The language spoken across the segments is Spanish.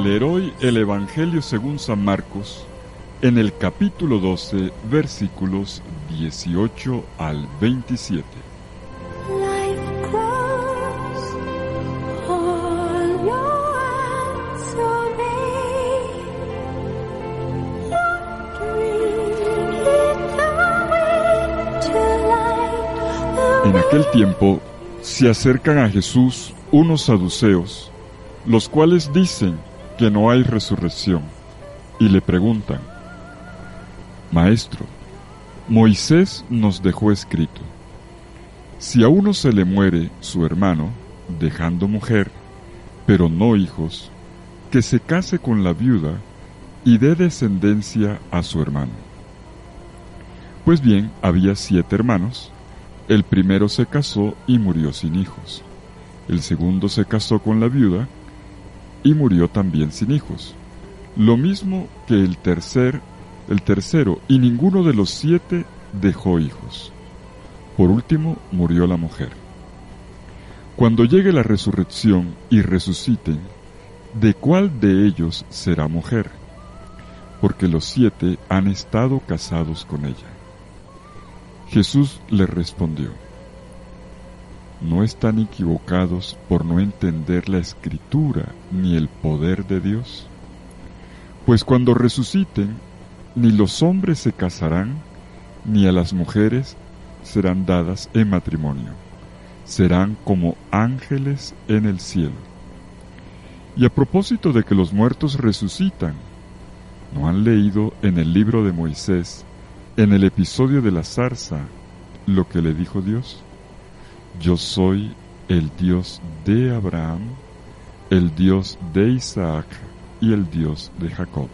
leer hoy el Evangelio según San Marcos, en el capítulo 12, versículos 18 al 27. En aquel tiempo se acercan a Jesús unos saduceos, los cuales dicen que no hay resurrección, y le preguntan: Maestro, Moisés nos dejó escrito: si a uno se le muere su hermano, dejando mujer, pero no hijos, que se case con la viuda y dé descendencia a su hermano. Pues bien, había 7 hermanos. El primero se casó y murió sin hijos. El segundo se casó con la viuda y murió también sin hijos. Lo mismo que el tercero, y ninguno de los 7 dejó hijos. Por último, murió la mujer. Cuando llegue la resurrección y resuciten, ¿de cuál de ellos será mujer? Porque los 7 han estado casados con ella. Jesús le respondió: ¿no están equivocados por no entender la Escritura ni el poder de Dios? Pues cuando resuciten, ni los hombres se casarán, ni a las mujeres serán dadas en matrimonio. Serán como ángeles en el cielo. Y a propósito de que los muertos resucitan, ¿no han leído en el libro de Moisés, en el episodio de la zarza, lo que le dijo Dios? Yo soy el Dios de Abraham, el Dios de Isaac y el Dios de Jacob.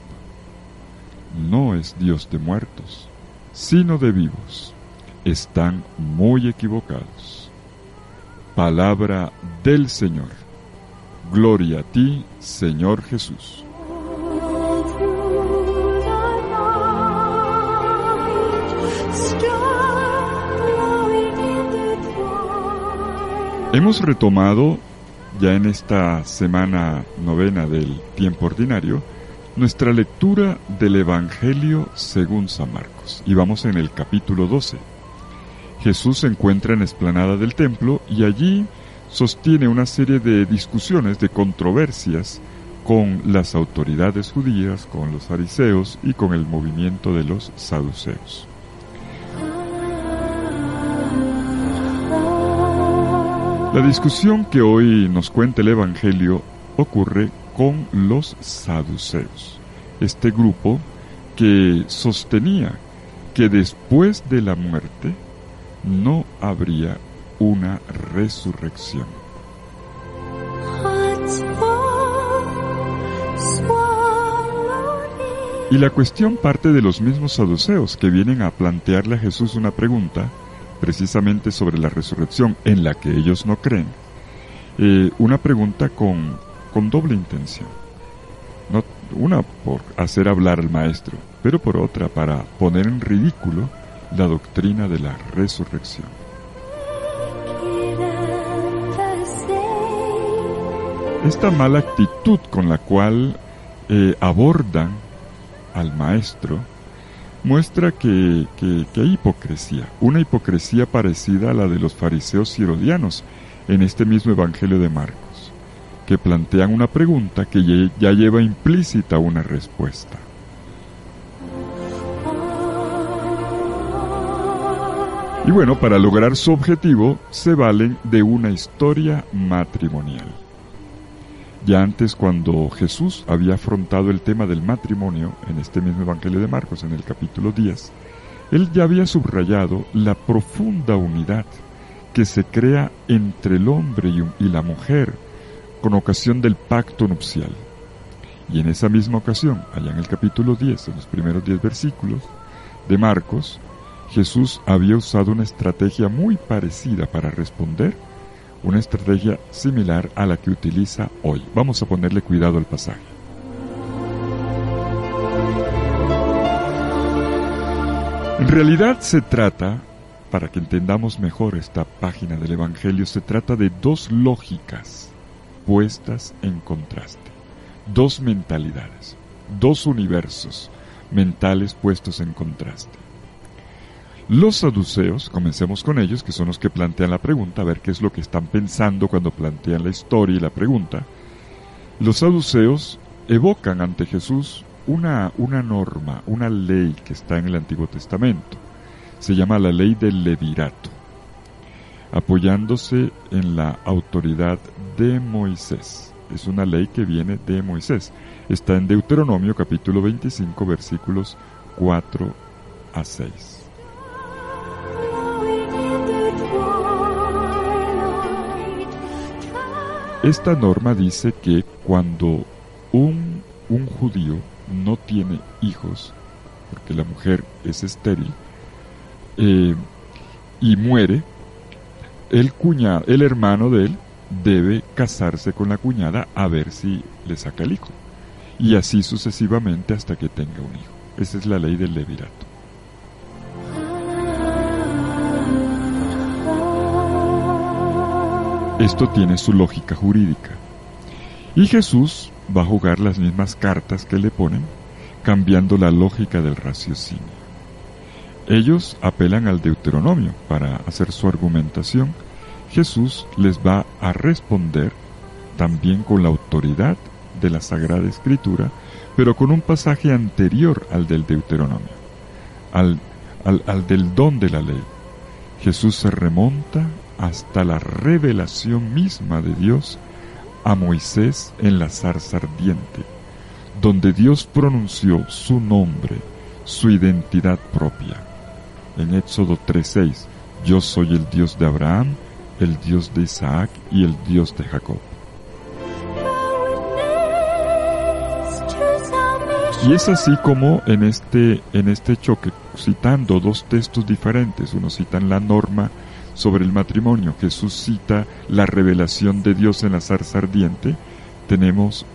No es Dios de muertos, sino de vivos. Están muy equivocados. Palabra del Señor. Gloria a ti, Señor Jesús. Hemos retomado, ya en esta semana novena del tiempo ordinario, nuestra lectura del Evangelio según San Marcos, y vamos en el capítulo 12. Jesús se encuentra en la explanada del templo y allí sostiene una serie de discusiones, de controversias con las autoridades judías, con los fariseos y con el movimiento de los saduceos. La discusión que hoy nos cuenta el Evangelio ocurre con los saduceos, este grupo que sostenía que después de la muerte no habría una resurrección. Y la cuestión parte de los mismos saduceos que vienen a plantearle a Jesús una pregunta precisamente sobre la resurrección en la que ellos no creen. Una pregunta con doble intención. No, una por hacer hablar al maestro, pero por otra para poner en ridículo la doctrina de la resurrección. Esta mala actitud con la cual abordan al maestro muestra que hay hipocresía, una hipocresía parecida a la de los fariseos y herodianos en este mismo Evangelio de Marcos, que plantean una pregunta que ya lleva implícita una respuesta. Y bueno, para lograr su objetivo se valen de una historia matrimonial. Ya antes, cuando Jesús había afrontado el tema del matrimonio en este mismo Evangelio de Marcos, en el capítulo 10, él ya había subrayado la profunda unidad que se crea entre el hombre y la mujer con ocasión del pacto nupcial. Y en esa misma ocasión, allá en el capítulo 10, en los primeros 10 versículos de Marcos, Jesús había usado una estrategia muy parecida para responder, una estrategia similar a la que utiliza hoy. Vamos a ponerle cuidado al pasaje. En realidad se trata, para que entendamos mejor esta página del Evangelio, se trata de 2 lógicas puestas en contraste. dos mentalidades, dos universos mentales puestos en contraste. Los saduceos, comencemos con ellos, que son los que plantean la pregunta, a ver qué es lo que están pensando cuando plantean la historia y la pregunta. Los saduceos evocan ante Jesús una norma, una ley que está en el Antiguo Testamento. Se llama la ley del levirato, apoyándose en la autoridad de Moisés. Es una ley que viene de Moisés. Está en Deuteronomio capítulo 25, versículos 4 a 6. Esta norma dice que cuando un judío no tiene hijos, porque la mujer es estéril, y muere, el hermano de él debe casarse con la cuñada a ver si le saca el hijo. Y así sucesivamente hasta que tenga un hijo. Esa es la ley del levirato. Esto tiene su lógica jurídica. Y Jesús va a jugar las mismas cartas que le ponen, cambiando la lógica del raciocinio. Ellos apelan al Deuteronomio para hacer su argumentación. Jesús les va a responder también con la autoridad de la Sagrada Escritura, pero con un pasaje anterior al del Deuteronomio, al del don de la ley. Jesús se remonta hasta la revelación misma de Dios a Moisés en la zarza ardiente, donde Dios pronunció su nombre, su identidad propia. En Éxodo 3:6, yo soy el Dios de Abraham, el Dios de Isaac y el Dios de Jacob. Y es así como en este choque, citando dos textos diferentes, uno cita la norma sobre el matrimonio, Jesús cita la revelación de Dios en la zarza ardiente, tenemos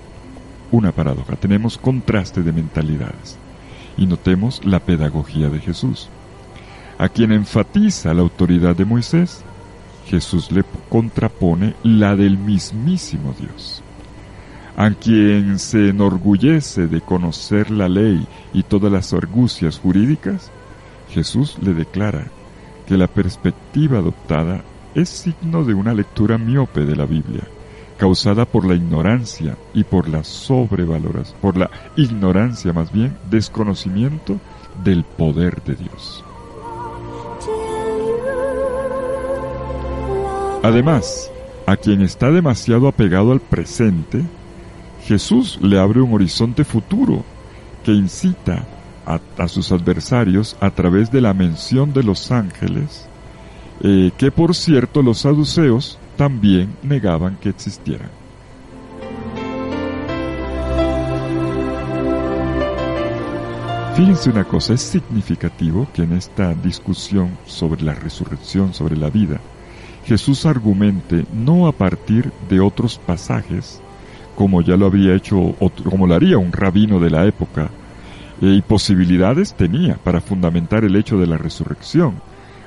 una paradoja, tenemos contraste de mentalidades. Y notemos la pedagogía de Jesús. A quien enfatiza la autoridad de Moisés, Jesús le contrapone la del mismísimo Dios. A quien se enorgullece de conocer la ley y todas las argucias jurídicas, Jesús le declara que la perspectiva adoptada es signo de una lectura miope de la Biblia, causada por la ignorancia y por la sobrevaloración, por la ignorancia más bien, desconocimiento del poder de Dios. Además, a quien está demasiado apegado al presente, Jesús le abre un horizonte futuro que incita a sus adversarios a través de la mención de los ángeles, que por cierto los saduceos también negaban que existieran. Fíjense una cosa, es significativo que en esta discusión sobre la resurrección, sobre la vida, Jesús argumente no a partir de otros pasajes, como ya lo había hecho, como lo haría un rabino de la época, y posibilidades tenía para fundamentar el hecho de la resurrección.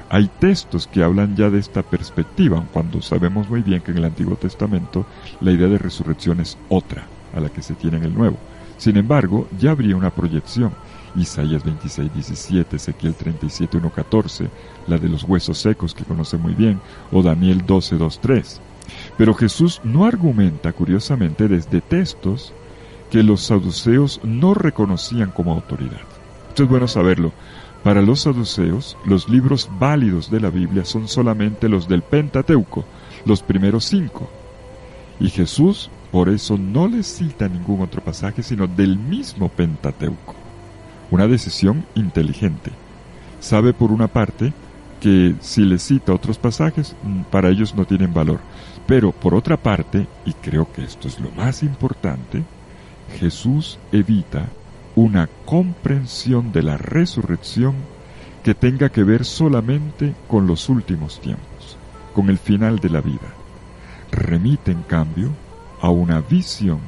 Hay textos que hablan ya de esta perspectiva, cuando sabemos muy bien que en el Antiguo Testamento la idea de resurrección es otra a la que se tiene en el Nuevo. Sin embargo, ya habría una proyección. Isaías 26:17, Ezequiel 37:1-14, la de los huesos secos que conoce muy bien, o Daniel 12:2-3. Pero Jesús no argumenta, curiosamente, desde textos que los saduceos no reconocían como autoridad. Esto es bueno saberlo. Para los saduceos, los libros válidos de la Biblia son solamente los del Pentateuco, los primeros 5. Y Jesús, por eso, no les cita ningún otro pasaje, sino del mismo Pentateuco. Una decisión inteligente. Sabe, por una parte, que si les cita otros pasajes, para ellos no tienen valor. Pero, por otra parte, y creo que esto es lo más importante, Jesús evita una comprensión de la resurrección que tenga que ver solamente con los últimos tiempos, con el final de la vida. Remite, en cambio, a una visión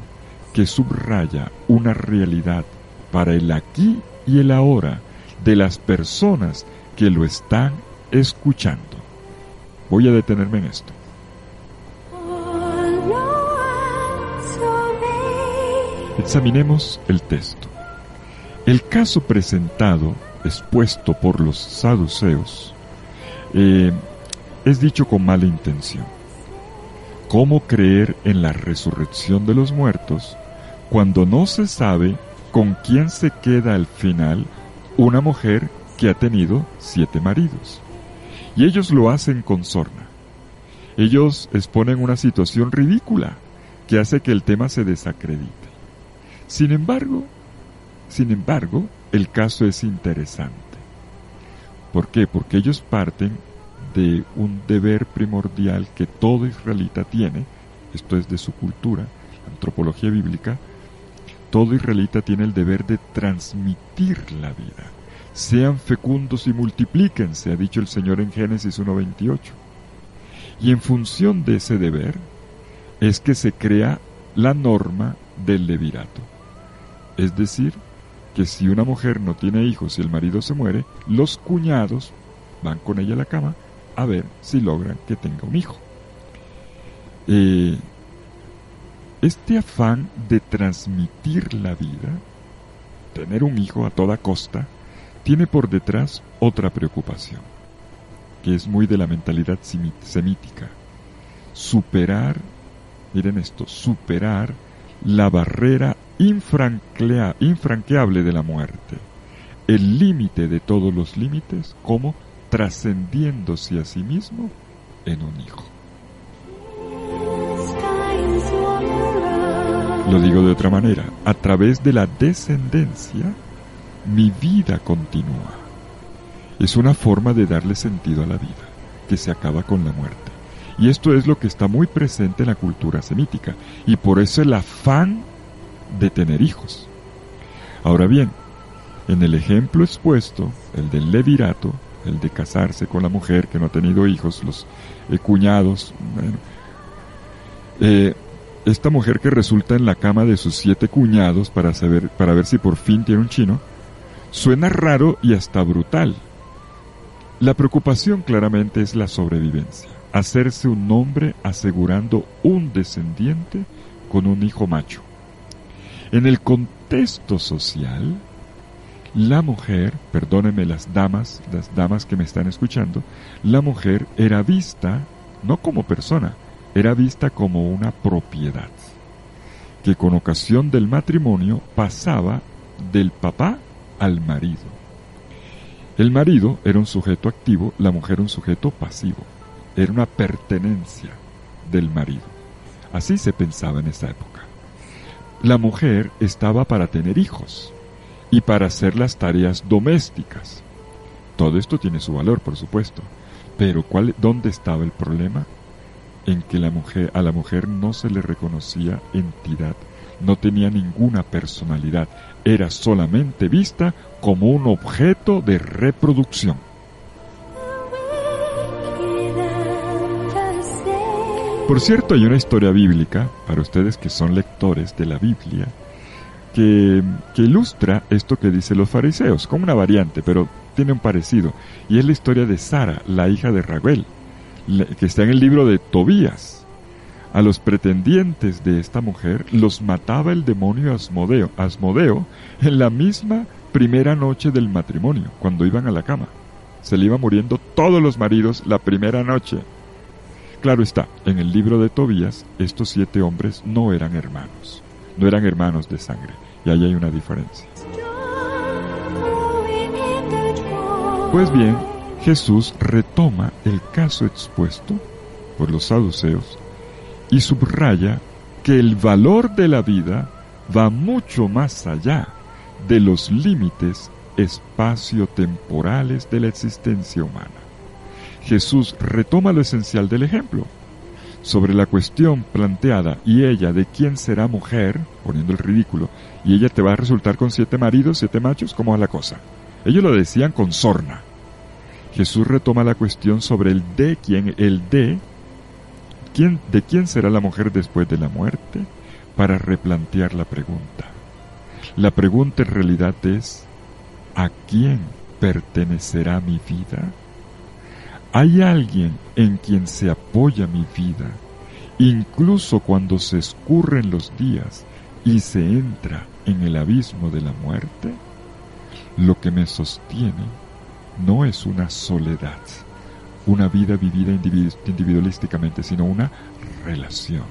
que subraya una realidad para el aquí y el ahora de las personas que lo están escuchando. Voy a detenerme en esto. Examinemos el texto. El caso presentado, expuesto por los saduceos, es dicho con mala intención. ¿Cómo creer en la resurrección de los muertos cuando no se sabe con quién se queda al final una mujer que ha tenido 7 maridos? Y ellos lo hacen con sorna. Ellos exponen una situación ridícula que hace que el tema se desacredite. Sin embargo, el caso es interesante. ¿Por qué? Porque ellos parten de un deber primordial que todo israelita tiene, esto es de su cultura, antropología bíblica. Todo israelita tiene el deber de transmitir la vida. Sean fecundos y multiplíquense, ha dicho el Señor en Génesis 1:28. Y en función de ese deber es que se crea la norma del levirato. Es decir, que si una mujer no tiene hijos y el marido se muere, los cuñados van con ella a la cama a ver si logran que tenga un hijo. Este afán de transmitir la vida, tener un hijo a toda costa, tiene por detrás otra preocupación, que es muy de la mentalidad semítica. Superar la barrera infranqueable de la muerte, el límite de todos los límites, como trascendiéndose a sí mismo en un hijo. Lo digo de otra manera, a través de la descendencia, mi vida continúa. Es una forma de darle sentido a la vida, que se acaba con la muerte. Y esto es lo que está muy presente en la cultura semítica, y por eso el afán de tener hijos. Ahora bien, en el ejemplo expuesto, el del levirato, el de casarse con la mujer que no ha tenido hijos, los cuñados, esta mujer que resulta en la cama de sus 7 cuñados para ver si por fin tiene un chino, suena raro y hasta brutal. La preocupación claramente es la sobrevivencia, hacerse un nombre asegurando un descendiente con un hijo macho. En el contexto social, la mujer, perdónenme las damas que me están escuchando, la mujer era vista no como persona, era vista como una propiedad, que con ocasión del matrimonio pasaba del papá al marido. El marido era un sujeto activo, la mujer un sujeto pasivo, era una pertenencia del marido. Así se pensaba en esa época. La mujer estaba para tener hijos y para hacer las tareas domésticas. Todo esto tiene su valor, por supuesto, pero ¿dónde estaba el problema? En que a la mujer no se le reconocía entidad, no tenía ninguna personalidad, era solamente vista como un objeto de reproducción. Por cierto, hay una historia bíblica, para ustedes que son lectores de la Biblia, que ilustra esto que dicen los fariseos, como una variante, pero tiene un parecido, y es la historia de Sara, la hija de Raguel, que está en el libro de Tobías. A los pretendientes de esta mujer los mataba el demonio Asmodeo en la misma primera noche del matrimonio, cuando iban a la cama. Se le iban muriendo todos los maridos la primera noche. Claro está, en el libro de Tobías, estos 7 hombres no eran hermanos de sangre, y ahí hay una diferencia. Pues bien, Jesús retoma el caso expuesto por los saduceos y subraya que el valor de la vida va mucho más allá de los límites espacio-temporales de la existencia humana. Jesús retoma lo esencial del ejemplo. Sobre la cuestión planteada, y ella de quién será mujer, poniendo el ridículo, y ella te va a resultar con 7 maridos, 7 machos, ¿cómo es la cosa? Ellos lo decían con sorna. Jesús retoma la cuestión sobre de quién será la mujer después de la muerte, para replantear la pregunta. La pregunta en realidad es, ¿a quién pertenecerá mi vida? ¿Hay alguien en quien se apoya mi vida, incluso cuando se escurren los días y se entra en el abismo de la muerte, lo que me sostiene no es una soledad, una vida vivida individualísticamente, sino una relación.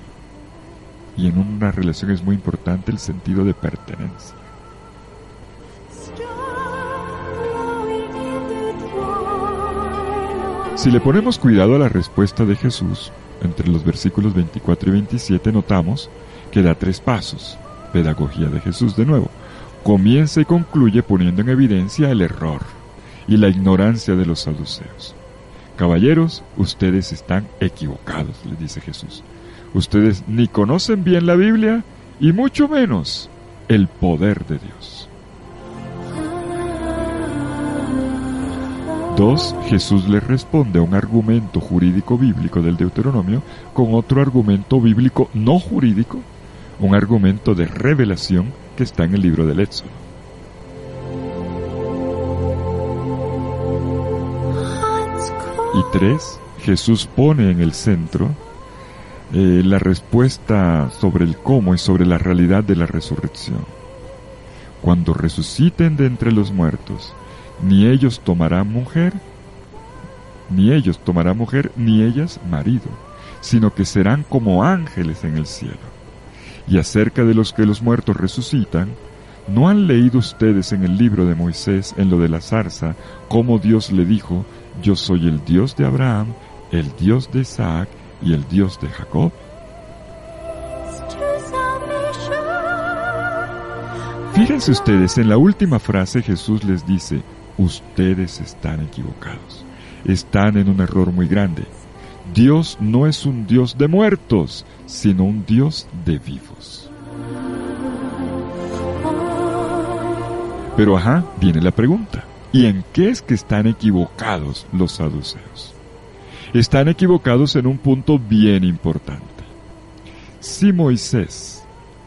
Y en una relación es muy importante el sentido de pertenencia. Si le ponemos cuidado a la respuesta de Jesús, entre los versículos 24 y 27 notamos que da 3 pasos. Pedagogía de Jesús de nuevo. Comienza y concluye poniendo en evidencia el error y la ignorancia de los saduceos. Caballeros, ustedes están equivocados, les dice Jesús. Ustedes ni conocen bien la Biblia y mucho menos el poder de Dios. 2. Jesús les responde a un argumento jurídico bíblico del Deuteronomio con otro argumento bíblico no jurídico, un argumento de revelación que está en el libro del Éxodo. Y 3. Jesús pone en el centro la respuesta sobre el cómo y sobre la realidad de la resurrección. Cuando resuciten de entre los muertos, ni ellos tomarán mujer, ni ellas marido, sino que serán como ángeles en el cielo. Y acerca de los que los muertos resucitan, ¿no han leído ustedes en el libro de Moisés, en lo de la zarza, cómo Dios le dijo: yo soy el Dios de Abraham, el Dios de Isaac y el Dios de Jacob? Fíjense ustedes, en la última frase Jesús les dice: ustedes están equivocados, están en un error muy grande. Dios no es un Dios de muertos, sino un Dios de vivos. Pero viene la pregunta: ¿y en qué es que están equivocados los saduceos? Están equivocados en un punto bien importante. Si Moisés,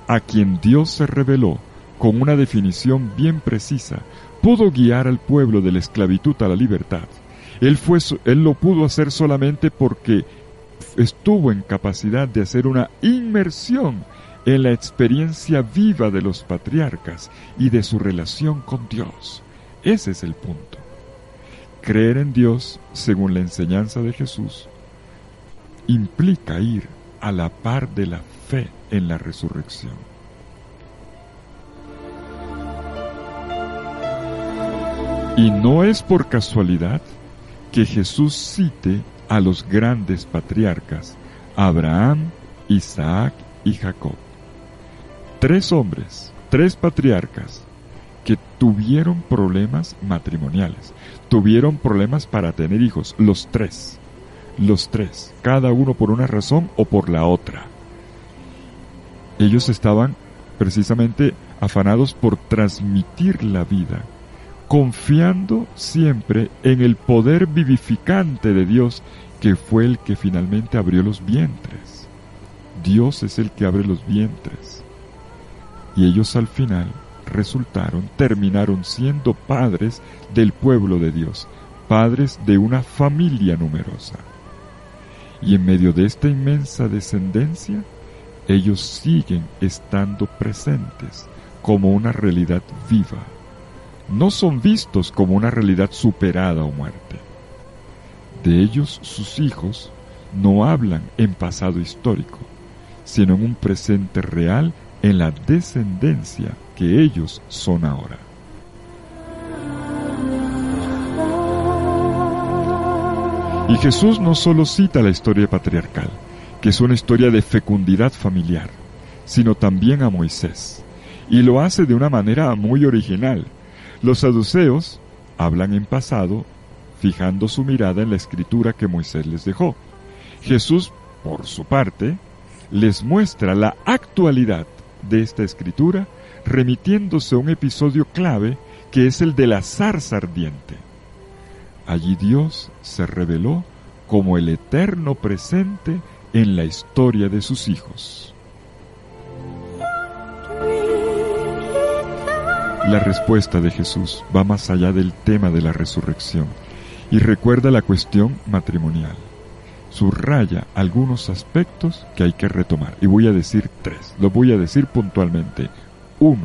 a quien Dios se reveló con una definición bien precisa, pudo guiar al pueblo de la esclavitud a la libertad, él lo pudo hacer solamente porque estuvo en capacidad de hacer una inmersión en la experiencia viva de los patriarcas y de su relación con Dios. Ese es el punto. Creer en Dios, según la enseñanza de Jesús, implica ir a la par de la fe en la resurrección. Y no es por casualidad que Jesús cite a los grandes patriarcas, Abraham, Isaac y Jacob. 3 hombres, 3 patriarcas, que tuvieron problemas matrimoniales, tuvieron problemas para tener hijos, los tres, cada uno por una razón o por la otra. Ellos estaban precisamente afanados por transmitir la vida, confiando siempre en el poder vivificante de Dios, que fue el que finalmente abrió los vientres. Dios es el que abre los vientres. Y ellos al final terminaron siendo padres del pueblo de Dios, padres de una familia numerosa. Y en medio de esta inmensa descendencia, ellos siguen estando presentes como una realidad viva. No son vistos como una realidad superada o muerte. De ellos, sus hijos no hablan en pasado histórico, sino en un presente real, en la descendencia que ellos son ahora. Y Jesús no solo cita la historia patriarcal, que es una historia de fecundidad familiar, sino también a Moisés, y lo hace de una manera muy original. Los saduceos hablan en pasado, fijando su mirada en la escritura que Moisés les dejó. Jesús, por su parte, les muestra la actualidad de esta escritura, remitiéndose a un episodio clave que es el de la zarza ardiente. Allí Dios se reveló como el eterno presente en la historia de sus hijos. La respuesta de Jesús va más allá del tema de la resurrección y recuerda la cuestión matrimonial. subraya algunos aspectos que hay que retomar. Y voy a decir 3, los voy a decir puntualmente. 1.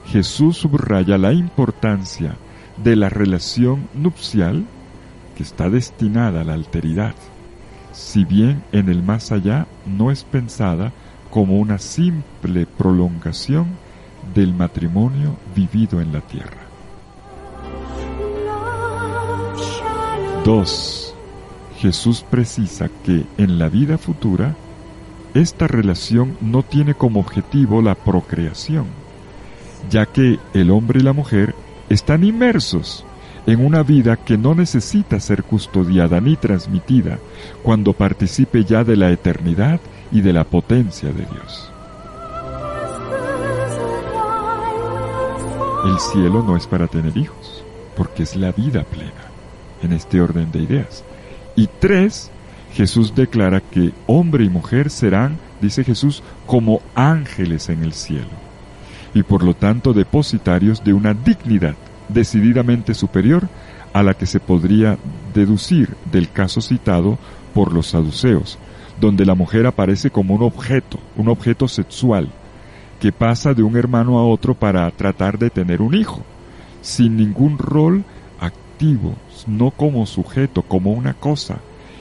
Jesús subraya la importancia de la relación nupcial que está destinada a la alteridad, si bien en el más allá no es pensada como una simple prolongación del matrimonio vivido en la tierra. 2. Jesús precisa que en la vida futura esta relación no tiene como objetivo la procreación, ya que el hombre y la mujer están inmersos en una vida que no necesita ser custodiada ni transmitida cuando participe ya de la eternidad y de la potencia de Dios. El cielo no es para tener hijos, porque es la vida plena, en este orden de ideas. Y 3, Jesús declara que hombre y mujer serán, dice Jesús, como ángeles en el cielo, y por lo tanto depositarios de una dignidad decididamente superior a la que se podría deducir del caso citado por los saduceos, donde la mujer aparece como un objeto sexual, que pasa de un hermano a otro para tratar de tener un hijo, sin ningún rol activo, no como sujeto, como una cosa,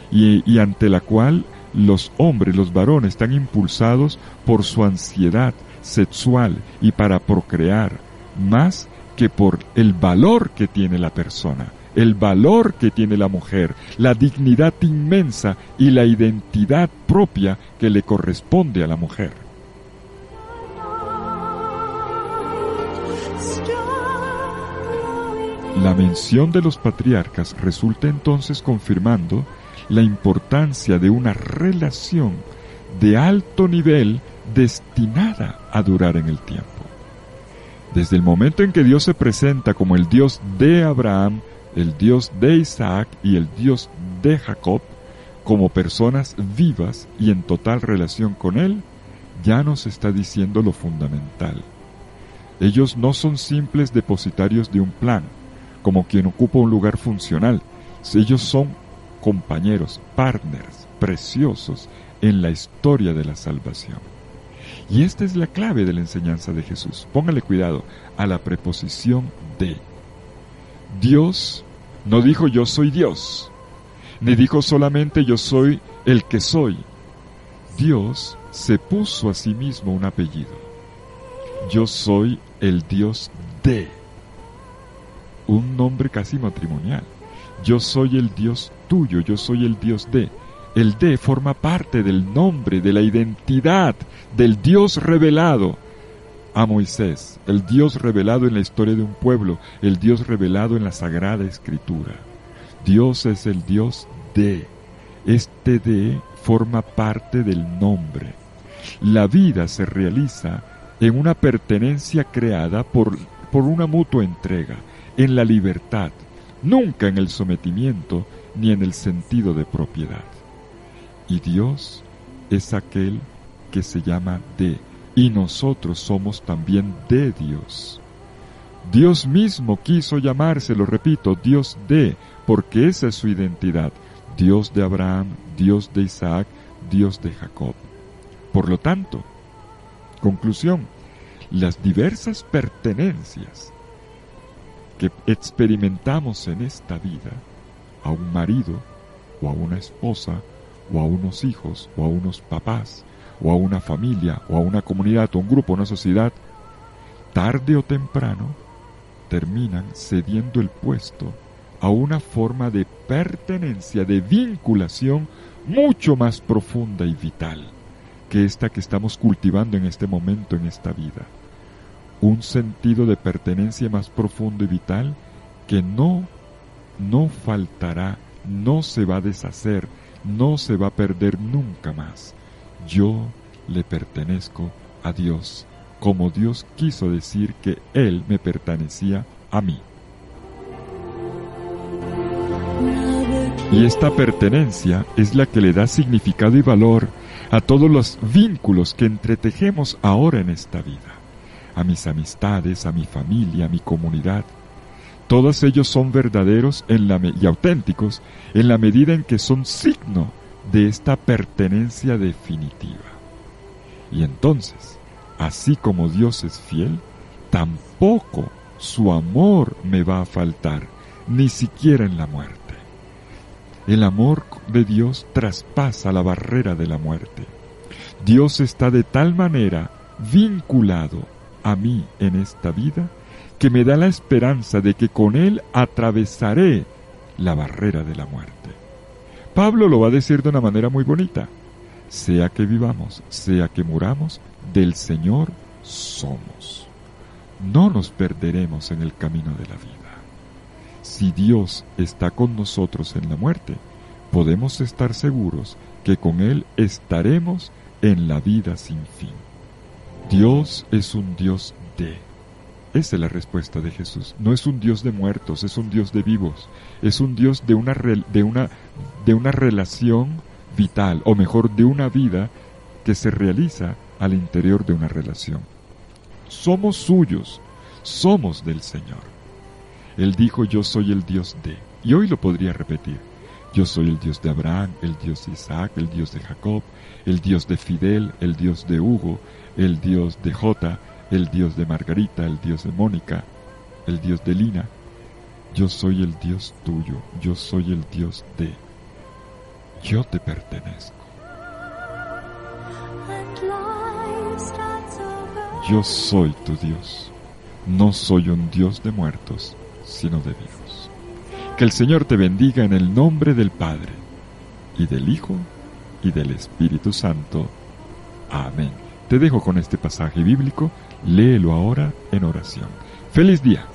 y ante la cual los hombres, los varones, están impulsados por su ansiedad sexual y para procrear, más que por el valor que tiene la persona, el valor que tiene la mujer, la dignidad inmensa y la identidad propia que le corresponde a la mujer. La mención de los patriarcas resulta entonces confirmando la importancia de una relación de alto nivel destinada a durar en el tiempo. Desde el momento en que Dios se presenta como el Dios de Abraham, el Dios de Isaac y el Dios de Jacob, como personas vivas y en total relación con Él, ya nos está diciendo lo fundamental. Ellos no son simples depositarios de un plan, como quien ocupa un lugar funcional. Ellos son compañeros, partners, preciosos en la historia de la salvación. Y esta es la clave de la enseñanza de Jesús. Póngale cuidado a la preposición de. Dios no dijo yo soy Dios, ni dijo solamente yo soy el que soy. Dios se puso a sí mismo un apellido. Yo soy el Dios de. Un nombre casi matrimonial. Yo soy el Dios tuyo, yo soy el Dios de. El de forma parte del nombre, de la identidad del Dios revelado a Moisés, el Dios revelado en la historia de un pueblo, el Dios revelado en la Sagrada Escritura. Dios es el Dios de. Este de forma parte del nombre. La vida se realiza en una pertenencia creada por una mutua entrega, en la libertad, nunca en el sometimiento ni en el sentido de propiedad. Y Dios es aquel que se llama de, y nosotros somos también de Dios. Dios mismo quiso llamarse, lo repito, Dios de, porque esa es su identidad, Dios de Abraham, Dios de Isaac, Dios de Jacob. Por lo tanto, conclusión, las diversas pertenencias que experimentamos en esta vida, a un marido, o a una esposa, o a unos hijos, o a unos papás, o a una familia, o a una comunidad, o un grupo, una sociedad, tarde o temprano terminan cediendo el puesto a una forma de pertenencia, de vinculación mucho más profunda y vital que esta que estamos cultivando en este momento en esta vida. Un sentido de pertenencia más profundo y vital que no faltará, no se va a deshacer, no se va a perder nunca más. Yo le pertenezco a Dios, como Dios quiso decir que Él me pertenecía a mí. Y esta pertenencia es la que le da significado y valor a todos los vínculos que entretejemos ahora en esta vida. A mis amistades, a mi familia, a mi comunidad. Todos ellos son verdaderos y auténticos en la medida en que son signo de esta pertenencia definitiva. Y entonces, así como Dios es fiel, tampoco su amor me va a faltar, ni siquiera en la muerte. El amor de Dios traspasa la barrera de la muerte. Dios está de tal manera vinculado a mí en esta vida que me da la esperanza de que con Él atravesaré la barrera de la muerte. Pablo lo va a decir de una manera muy bonita. Sea que vivamos, sea que muramos, del Señor somos. No nos perderemos en el camino de la vida. Si Dios está con nosotros en la muerte, podemos estar seguros que con Él estaremos en la vida sin fin. Dios es un Dios de. Esa es la respuesta de Jesús. No es un Dios de muertos, es un Dios de vivos. Es un Dios de una relación vital, o mejor, de una vida que se realiza al interior de una relación. Somos suyos, somos del Señor. Él dijo, yo soy el Dios de. Y hoy lo podría repetir. Yo soy el Dios de Abraham, el Dios de Isaac, el Dios de Jacob, el Dios de Fidel, el Dios de Hugo, el Dios de Jota, el Dios de Margarita, el Dios de Mónica, el Dios de Lina. Yo soy el Dios tuyo, yo soy el Dios de. Yo te pertenezco. Yo soy tu Dios. No soy un Dios de muertos, sino de vivos. Que el Señor te bendiga en el nombre del Padre, y del Hijo, y del Espíritu Santo. Amén. Te dejo con este pasaje bíblico. Léelo ahora en oración. ¡Feliz día!